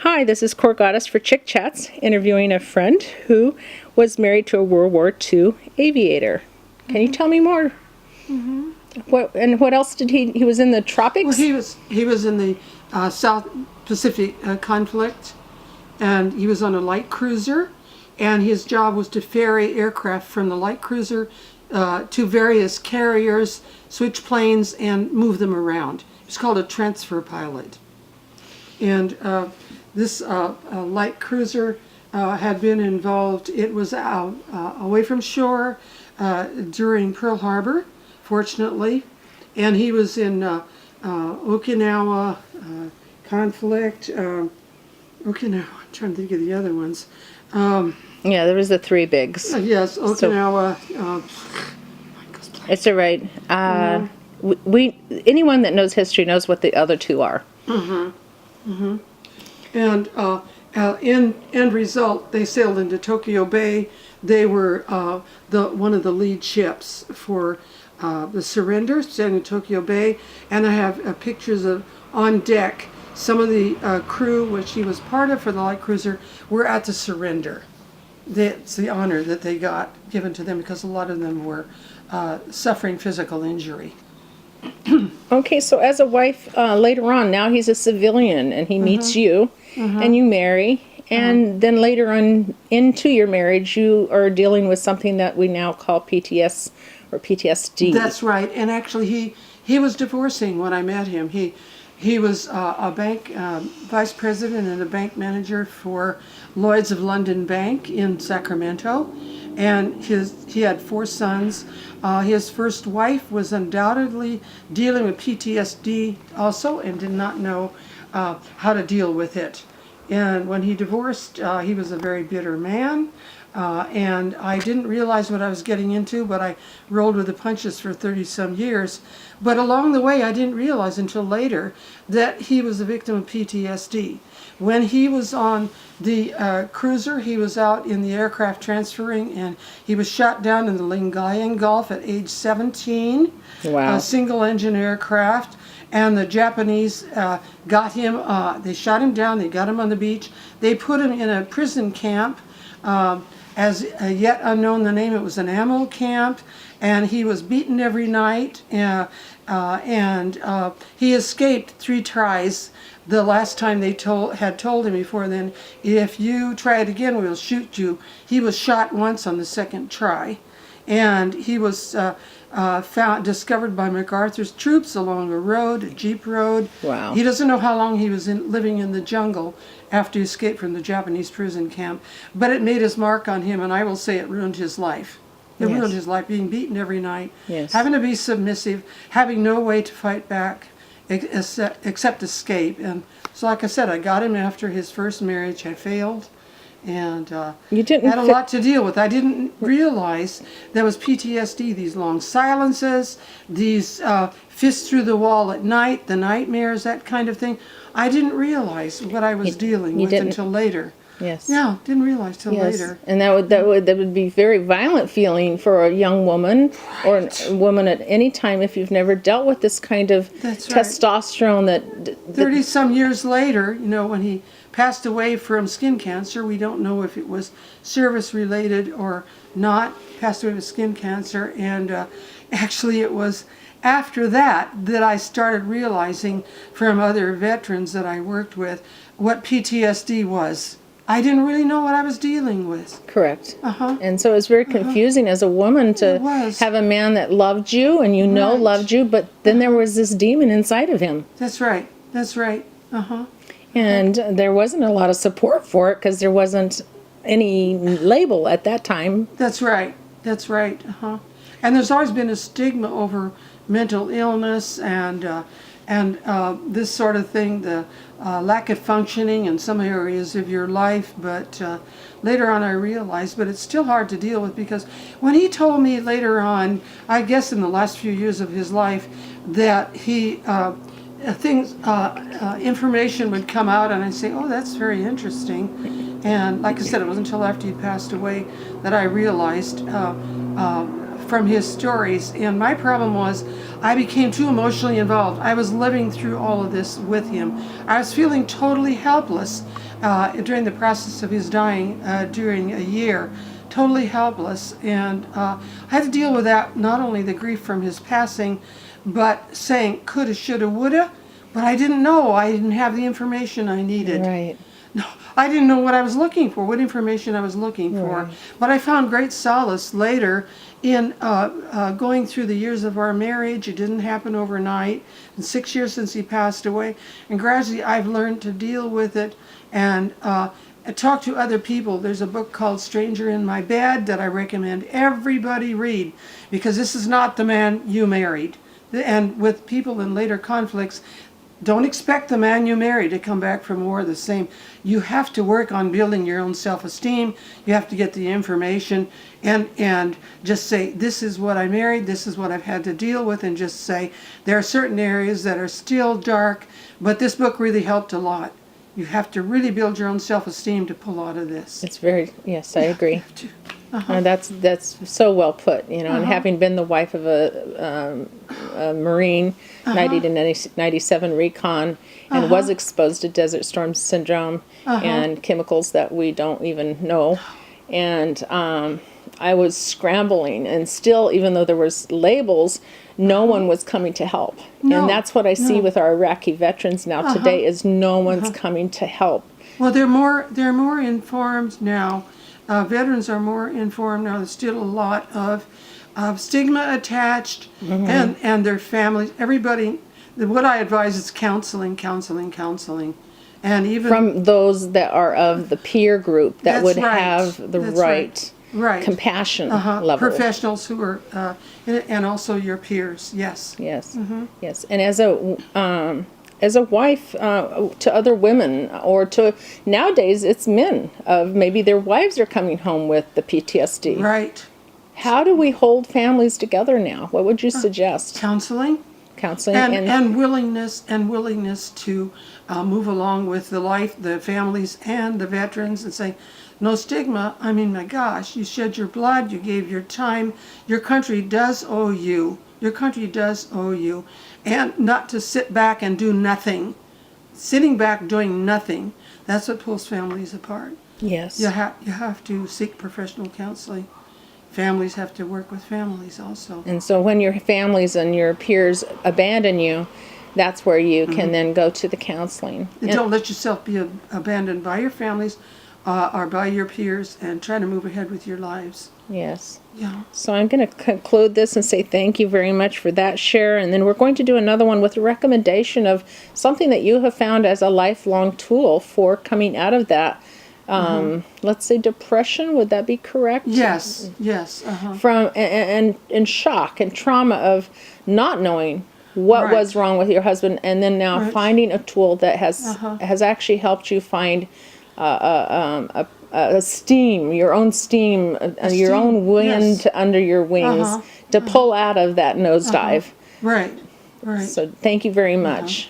Hi, this is Core Goddess for Chick Chats, interviewing a friend who was married to a World War II aviator. Can you tell me more? What else did he was in the tropics? Well, he was in the South Pacific conflict, and he was on a light cruiser, and his job was to ferry aircraft from the light cruiser to various carriers, switch planes, and move them around. It's called a transfer pilot. And this light cruiser had been involved. It was away from shore during Pearl Harbor, fortunately, and he was in Okinawa conflict. Okinawa. I'm trying to think of the other ones. Yeah, there was the three bigs. Yes, Okinawa. It's all right. Anyone that knows history knows what the other two are. And in end result, they sailed into Tokyo Bay. They were one of the lead ships for the surrender, sailing in Tokyo Bay. And I have pictures of on deck. Some of the crew, which he was part of for the light cruiser, were at the surrender. That's the honor that they got given to them because a lot of them were suffering physical injury. Okay, so as a wife, later on, now he's a civilian, and he meets you, and you marry, and then later on into your marriage, you are dealing with something that we now call PTS or PTSD. That's right, and actually he was divorcing when I met him. He was a bank vice president and a bank manager for Lloyd's of London Bank in Sacramento, and he had 4 sons. His first wife was undoubtedly dealing with PTSD also and did not know how to deal with it. And when he divorced, he was a very bitter man. And I didn't realize what I was getting into, but I rolled with the punches for 30-some years. But along the way, I didn't realize until later that he was a victim of PTSD. When he was on the cruiser, he was out in the aircraft transferring, and he was shot down in the Lingayen Gulf at age 17. Wow. A single-engine aircraft. And the Japanese got him, they shot him down, they got him on the beach. They put him in a prison camp. As yet unknown the name, it was an ammo camp, and he was beaten every night, and he escaped 3 tries. The last time they had told him before then, if you try it again, we'll shoot you. He was shot once on the 2nd try, and he was discovered by Macarthur's troops along a road, a jeep road. Wow. He doesn't know how long he was living in the jungle after he escaped from the Japanese prison camp, but it made his mark on him, and I will say it ruined his life. It ruined his life, being beaten every night, having to be submissive, having no way to fight back except escape. And so, like I said, I got him after his first marriage had failed, and you didn't had a lot to deal with. I didn't realize there was PTSD, these long silences, these fists through the wall at night, the nightmares, that kind of thing. I didn't realize what I was dealing with until later. Yes. Yeah, didn't realize till later. And that would be very violent feeling for a young woman or a woman at any time if you've never dealt with this kind of testosterone that 30-some years later, when he passed away from skin cancer, we don't know if it was service related or not, passed away with skin cancer, and actually it was after that I started realizing from other veterans that I worked with what PTSD was. I didn't really know what I was dealing with. Correct. And so it's very confusing as a woman to have a man that loved you and loved you, but then there was this demon inside of him. That's right. That's right. And there wasn't a lot of support for it because there wasn't any label at that time. That's right. That's right. And there's always been a stigma over mental illness and this sort of thing, the lack of functioning in some areas of your life. But later on I realized, but it's still hard to deal with, because when he told me later on, I guess in the last few years of his life, that he information would come out, and I'd say, oh, that's very interesting. And like I said, it wasn't until after he passed away that I realized from his stories. And my problem was I became too emotionally involved. I was living through all of this with him. I was feeling totally helpless during the process of his dying during a year. Totally helpless, and I had to deal with that, not only the grief from his passing, but saying coulda, shoulda, woulda, but I didn't know. I didn't have the information I needed. Right. No, I didn't know what I was looking for, what information I was looking for. Right. But I found great solace later in going through the years of our marriage. It didn't happen overnight. And 6 years since he passed away. And gradually I've learned to deal with it and talk to other people. There's a book called Stranger in My Bed that I recommend everybody read, because this is not the man you married. And with people in later conflicts, don't expect the man you marry to come back from war the same. You have to work on building your own self-esteem. You have to get the information and just say, this is what I married, this is what I've had to deal with, and just say, there are certain areas that are still dark, but this book really helped a lot. You have to really build your own self-esteem to pull out of this. It's very, yes, I agree. That's so well put, you know, and having been the wife of a Marine, 90 to 97 recon, and was exposed to Desert Storm Syndrome and chemicals that we don't even know. And I was scrambling, and still, even though there was labels, no one was coming to help. No, and that's what I see with our Iraqi veterans now today, is no one's coming to help. Well, they're more informed now. Veterans are more informed now. There's still a lot of stigma attached, and their families. Everybody. What I advise is counseling, and even From those that are of the peer group that That's would right. have the That's right. compassion level. Professionals who are, and also your peers. Yes. Yes, yes. And as a wife to other women, or to nowadays it's men of maybe their wives are coming home with the PTSD. Right. How do we hold families together now? What would you suggest? Counseling. Counseling And willingness to move along with the life, the families, and the veterans, and say, no stigma. I mean, my gosh, you shed your blood, you gave your time. Your country does owe you. Your country does owe you. And not to sit back and do nothing. Sitting back doing nothing, that's what pulls families apart. Yes. You have to seek professional counseling. Families have to work with families also. And so when your families and your peers abandon you, that's where you can then go to the counseling. And don't let yourself be abandoned by your families or by your peers, and try to move ahead with your lives. Yes. Yeah. So I'm going to conclude this and say thank you very much for that share. And then we're going to do another one with a recommendation of something that you have found as a lifelong tool for coming out of that. Let's say depression, would that be correct? Yes. From and shock and trauma of not knowing what was wrong with your husband, and then now finding a tool that has actually helped you find a steam, your own steam, your own wind under your wings to pull out of that nosedive. Right. So thank you very much.